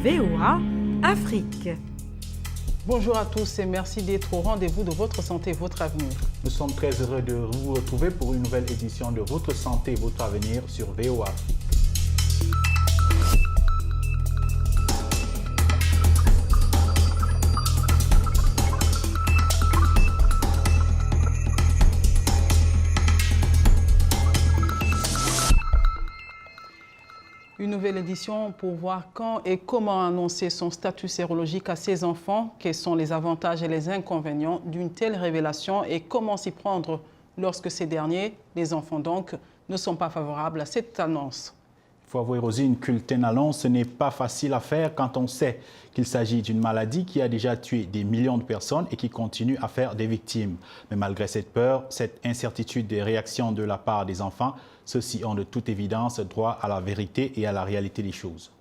VOA Afrique. Bonjour à tous et merci d'être au rendez-vous de Votre Santé, Votre Avenir. Nous sommes très heureux de vous retrouver pour une nouvelle édition de Votre Santé, Votre Avenir sur VOA Afrique. Une nouvelle édition pour voir quand et comment annoncer son statut sérologique à ses enfants, quels sont les avantages et les inconvénients d'une telle révélation et comment s'y prendre lorsque ces derniers, les enfants donc, ne sont pas favorables à cette annonce. Il faut avouer, Rosine, qu'une telle annonce, ce n'est pas facile à faire quand on sait qu'il s'agit d'une maladie qui a déjà tué des millions de personnes et qui continue à faire des victimes. Mais malgré cette peur, cette incertitude des réactions de la part des enfants, ceux-ci ont de toute évidence droit à la vérité et à la réalité des choses.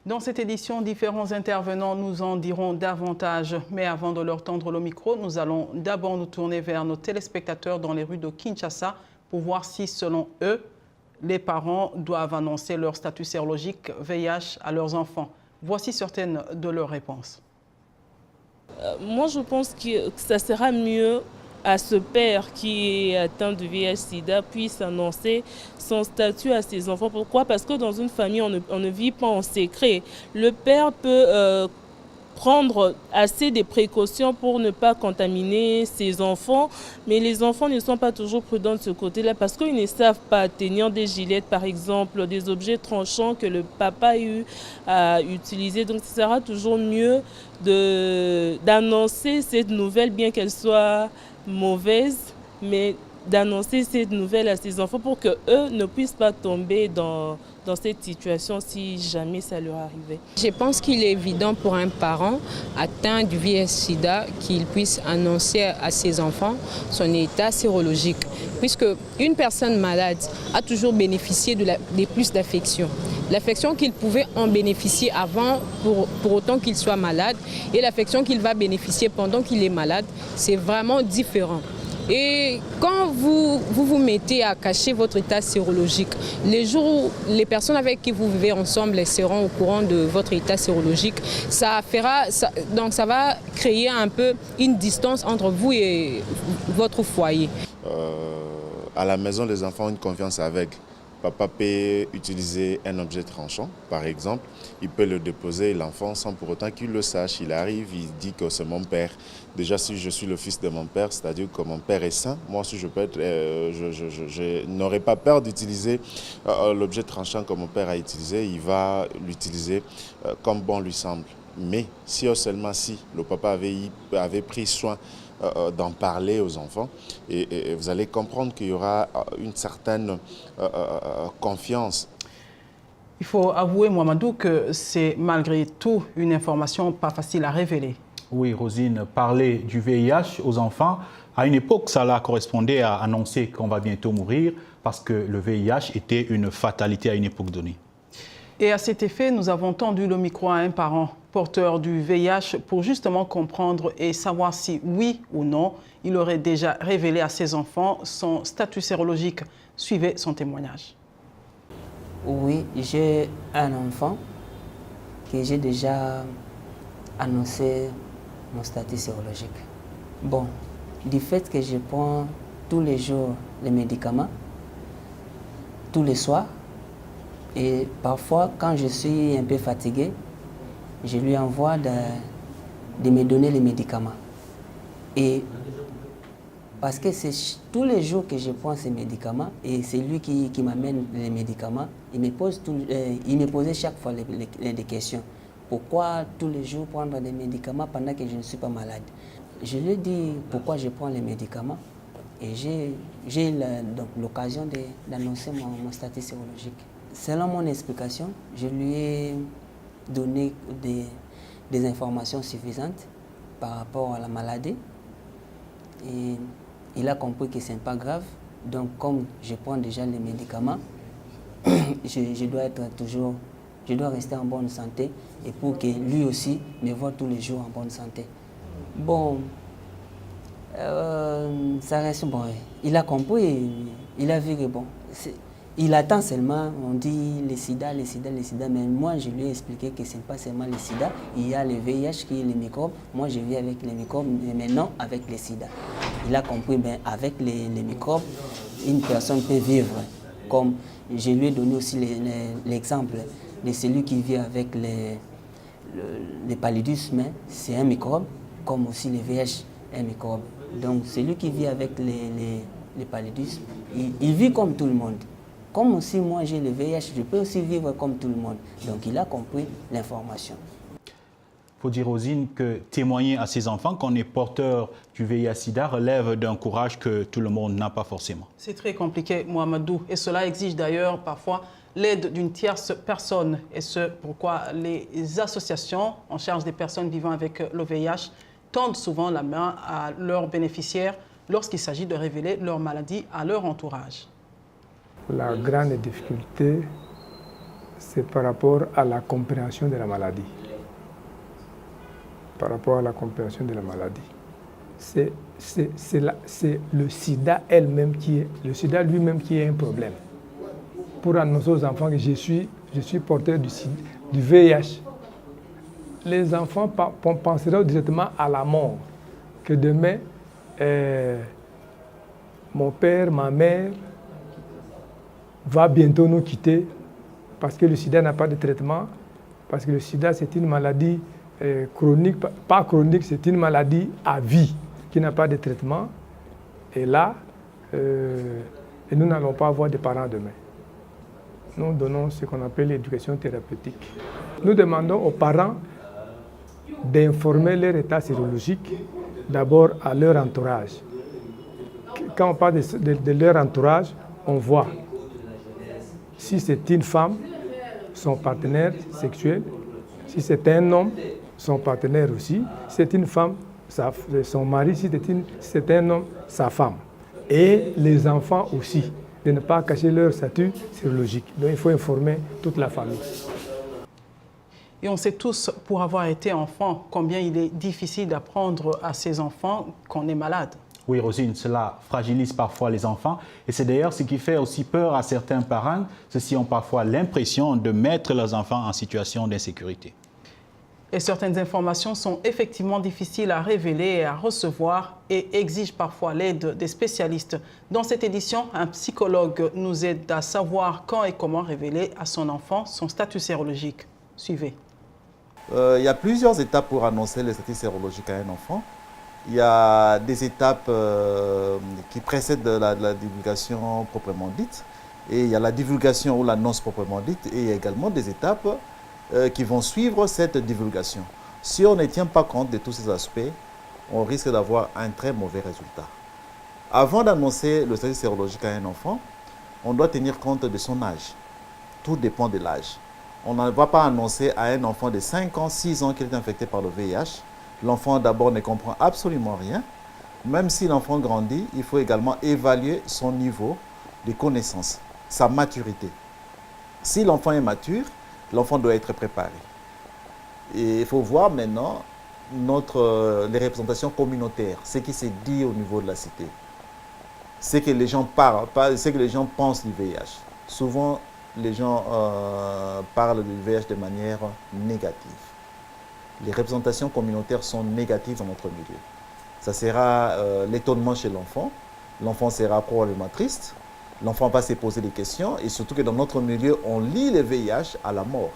Dans cette édition, différents intervenants nous en diront davantage. Mais avant de leur tendre le micro, nous allons d'abord nous tourner vers nos téléspectateurs dans les rues de Kinshasa pour voir si, selon eux, les parents doivent annoncer leur statut sérologique VIH à leurs enfants. Voici certaines de leurs réponses. Moi, je pense que ça sera mieux à ce père qui est atteint de VIH-Sida puisse annoncer son statut à ses enfants. Pourquoi? Parce que dans une famille, on ne vit pas en secret. Le père peut prendre assez de précautions pour ne pas contaminer ses enfants, mais les enfants ne sont pas toujours prudents de ce côté-là parce qu'ils ne savent pas tenir des gilettes, par exemple, des objets tranchants que le papa a eu à utiliser. Donc, ce sera toujours mieux d'annoncer cette nouvelle, bien qu'elle soit mauvaise, mais d'annoncer cette nouvelle à ses enfants pour qu'eux ne puissent pas tomber dans cette situation si jamais ça leur arrivait. Je pense qu'il est évident pour un parent atteint du VIH-Sida qu'il puisse annoncer à ses enfants son état sérologique, puisque une personne malade a toujours bénéficié de plus d'affection. L'affection qu'il pouvait en bénéficier avant pour autant qu'il soit malade et l'affection qu'il va bénéficier pendant qu'il est malade, c'est vraiment différent. Et quand vous mettez à cacher votre état sérologique, les jours où les personnes avec qui vous vivez ensemble seront au courant de votre état sérologique, ça va créer un peu une distance entre vous et votre foyer. À la maison, les enfants ont une confiance aveugle. Papa peut utiliser un objet tranchant, par exemple. Il peut le déposer, l'enfant, sans pour autant qu'il le sache. Il arrive, il dit que c'est mon père. Déjà, si je suis le fils de mon père, c'est-à-dire que mon père est sain, moi aussi, je n'aurai pas peur d'utiliser l'objet tranchant que mon père a utilisé. Il va l'utiliser comme bon lui semble. Mais si seulement si le papa avait pris soin d'en parler aux enfants et vous allez comprendre qu'il y aura une certaine confiance. Il faut avouer, Mohamedou, que c'est malgré tout une information pas facile à révéler. Oui, Rosine, parler du VIH aux enfants, à une époque, cela correspondait à annoncer qu'on va bientôt mourir parce que le VIH était une fatalité à une époque donnée. Et à cet effet, nous avons tendu le micro à un parent porteur du VIH pour justement comprendre et savoir si, oui ou non, il aurait déjà révélé à ses enfants son statut sérologique. Suivez son témoignage. Oui, j'ai un enfant que j'ai déjà annoncé mon statut sérologique. Bon, du fait que je prends tous les jours les médicaments, tous les soirs, et parfois, quand je suis un peu fatigué, je lui envoie de me donner les médicaments. Et parce que c'est tous les jours que je prends ces médicaments, et c'est lui qui m'amène les médicaments, il me posait chaque fois des questions. Pourquoi tous les jours prendre des médicaments pendant que je ne suis pas malade? Je lui dis pourquoi je prends les médicaments, et j'ai l'occasion d'annoncer mon statut sérologique. Selon mon explication, je lui ai donné des informations suffisantes par rapport à la maladie. Et il a compris que ce n'est pas grave. Donc, comme je prends déjà les médicaments, je dois rester en bonne santé et pour que lui aussi me voie tous les jours en bonne santé. Bon, ça reste bon. Il a compris, il a vu que bon, Il attend seulement, on dit le sida, le sida, le sida, mais moi je lui ai expliqué que ce n'est pas seulement le sida, il y a le VIH qui est le microbe, moi je vis avec les microbes, mais maintenant avec le sida. Il a compris, ben, avec les microbes, une personne peut vivre, comme je lui ai donné aussi l'exemple de celui qui vit avec le paludisme, c'est un microbe, comme aussi le VIH est un microbe. Donc celui qui vit avec les paludisme, il vit comme tout le monde. Comme aussi moi j'ai le VIH, je peux aussi vivre comme tout le monde. Donc il a compris l'information. Il faut dire, Rosine, que témoigner à ses enfants qu'on est porteur du VIH-Sida relève d'un courage que tout le monde n'a pas forcément. C'est très compliqué, Mohamedou, et cela exige d'ailleurs parfois l'aide d'une tierce personne. Et ce, pourquoi les associations en charge des personnes vivant avec le VIH tendent souvent la main à leurs bénéficiaires lorsqu'il s'agit de révéler leur maladie à leur entourage. La grande difficulté, c'est par rapport à la compréhension de la maladie. Par rapport à la compréhension de la maladie. C'est le sida elle-même le sida lui-même qui est un problème. Pour annoncer aux enfants que je suis porteur du VIH, les enfants penseront directement à la mort, que demain, mon père, ma mère, va bientôt nous quitter parce que le sida n'a pas de traitement, parce que le sida c'est une maladie chronique, pas chronique, c'est une maladie à vie qui n'a pas de traitement. Et là, nous n'allons pas avoir de parents demain. Nous donnons ce qu'on appelle l'éducation thérapeutique. Nous demandons aux parents d'informer leur état sérologique d'abord à leur entourage. Quand on parle de leur entourage, on voit si c'est une femme, son partenaire sexuel, si c'est un homme, son partenaire aussi, si c'est une femme, son mari, si c'est un homme, sa femme. Et les enfants aussi, de ne pas cacher leur statut sérologique. Donc il faut informer toute la famille. Et on sait tous, pour avoir été enfant, combien il est difficile d'apprendre à ses enfants qu'on est malade. Oui, Rosine, cela fragilise parfois les enfants. Et c'est d'ailleurs ce qui fait aussi peur à certains parents. Ceux-ci ont parfois l'impression de mettre leurs enfants en situation d'insécurité. Et certaines informations sont effectivement difficiles à révéler et à recevoir et exigent parfois l'aide des spécialistes. Dans cette édition, un psychologue nous aide à savoir quand et comment révéler à son enfant son statut sérologique. Suivez. Il y a plusieurs étapes pour annoncer le statut sérologique à un enfant. Il y a des étapes qui précèdent la divulgation proprement dite. Et il y a la divulgation ou l'annonce proprement dite. Et il y a également des étapes qui vont suivre cette divulgation. Si on ne tient pas compte de tous ces aspects, on risque d'avoir un très mauvais résultat. Avant d'annoncer le statut sérologique à un enfant, on doit tenir compte de son âge. Tout dépend de l'âge. On ne va pas annoncer à un enfant de 5 ans, 6 ans qu'il est infecté par le VIH. L'enfant d'abord ne comprend absolument rien. Même si l'enfant grandit, il faut également évaluer son niveau de connaissance, sa maturité. Si l'enfant est mature, l'enfant doit être préparé. Et il faut voir maintenant les représentations communautaires, ce qui s'est dit au niveau de la cité. Ce que les gens parlent, ce que les gens pensent du VIH. Souvent, les gens parlent du VIH de manière négative. Les représentations communautaires sont négatives dans notre milieu. Ça sera l'étonnement chez l'enfant. L'enfant sera probablement triste. L'enfant va se poser des questions. Et surtout que dans notre milieu, on lie le VIH à la mort.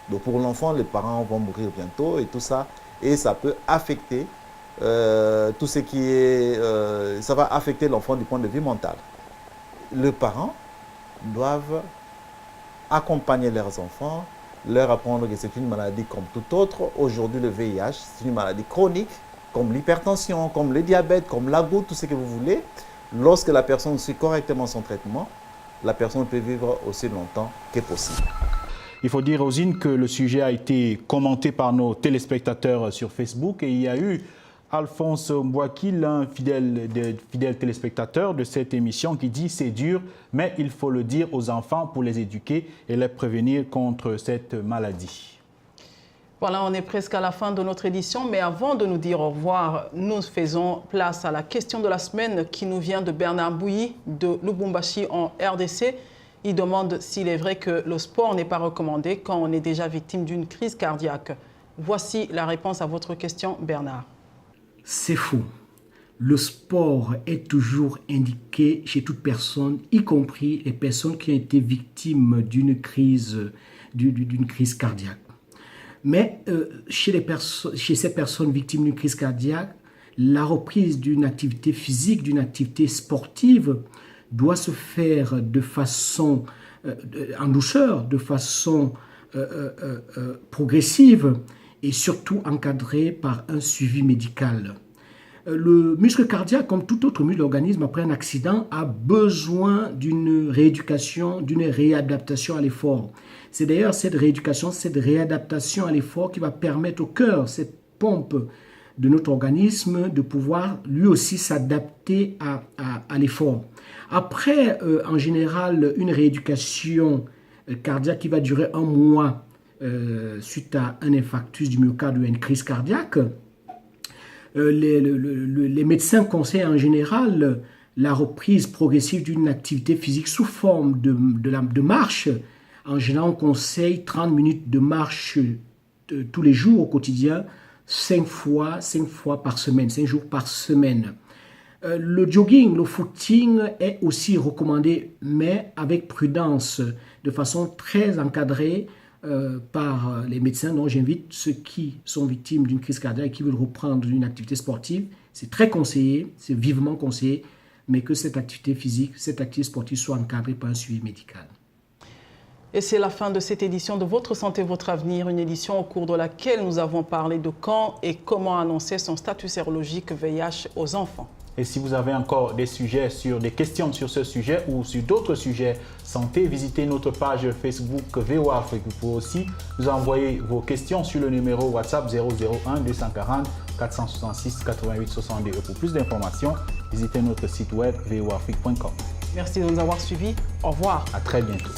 Donc pour l'enfant, les parents vont mourir bientôt et tout ça. Et ça peut affecter tout ce qui est... ça va affecter l'enfant du point de vue mental. Les parents doivent accompagner leurs enfants, leur apprendre que c'est une maladie comme tout autre. Aujourd'hui, le VIH, c'est une maladie chronique, comme l'hypertension, comme le diabète, comme la goutte, tout ce que vous voulez. Lorsque la personne suit correctement son traitement, la personne peut vivre aussi longtemps que possible. Il faut dire, Rosine, que le sujet a été commenté par nos téléspectateurs sur Facebook et il y a eu Alphonse Mbouaki, l'un fidèle téléspectateur de cette émission, qui dit « c'est dur, mais il faut le dire aux enfants pour les éduquer et les prévenir contre cette maladie ». Voilà, on est presque à la fin de notre édition, mais avant de nous dire au revoir, nous faisons place à la question de la semaine qui nous vient de Bernard Bouilly de Lubumbashi en RDC. Il demande s'il est vrai que le sport n'est pas recommandé quand on est déjà victime d'une crise cardiaque. Voici la réponse à votre question, Bernard. C'est faux. Le sport est toujours indiqué chez toute personne, y compris les personnes qui ont été victimes d'une crise cardiaque. Mais chez ces personnes victimes d'une crise cardiaque, la reprise d'une activité physique, d'une activité sportive, doit se faire de façon en douceur, de façon progressive et surtout encadrée par un suivi médical. Le muscle cardiaque, comme tout autre muscle de l'organisme, après un accident, a besoin d'une rééducation, d'une réadaptation à l'effort. C'est d'ailleurs cette rééducation, cette réadaptation à l'effort qui va permettre au cœur, cette pompe de notre organisme, de pouvoir lui aussi s'adapter à l'effort. Après, en général, une rééducation cardiaque qui va durer 1 mois suite à un infarctus du myocarde ou à une crise cardiaque, les médecins conseillent en général la reprise progressive d'une activité physique sous forme de marche. En général, on conseille 30 minutes de marche tous les jours au quotidien, 5 fois par semaine, 5 jours par semaine. Le jogging, le footing est aussi recommandé, mais avec prudence, de façon très encadrée par les médecins. Donc j'invite ceux qui sont victimes d'une crise cardiaque et qui veulent reprendre une activité sportive. C'est très conseillé, c'est vivement conseillé, mais que cette activité physique, cette activité sportive soit encadrée par un suivi médical. Et c'est la fin de cette édition de Votre Santé, Votre Avenir, une édition au cours de laquelle nous avons parlé de quand et comment annoncer son statut sérologique VIH aux enfants. Et si vous avez encore des questions sur ce sujet ou sur d'autres sujets santé, visitez notre page Facebook VOA Afrique. Vous pouvez aussi nous envoyer vos questions sur le numéro WhatsApp 001 240 466 88 62. Et pour plus d'informations, visitez notre site web voaafrique.com. Merci de nous avoir suivis. Au revoir. À très bientôt.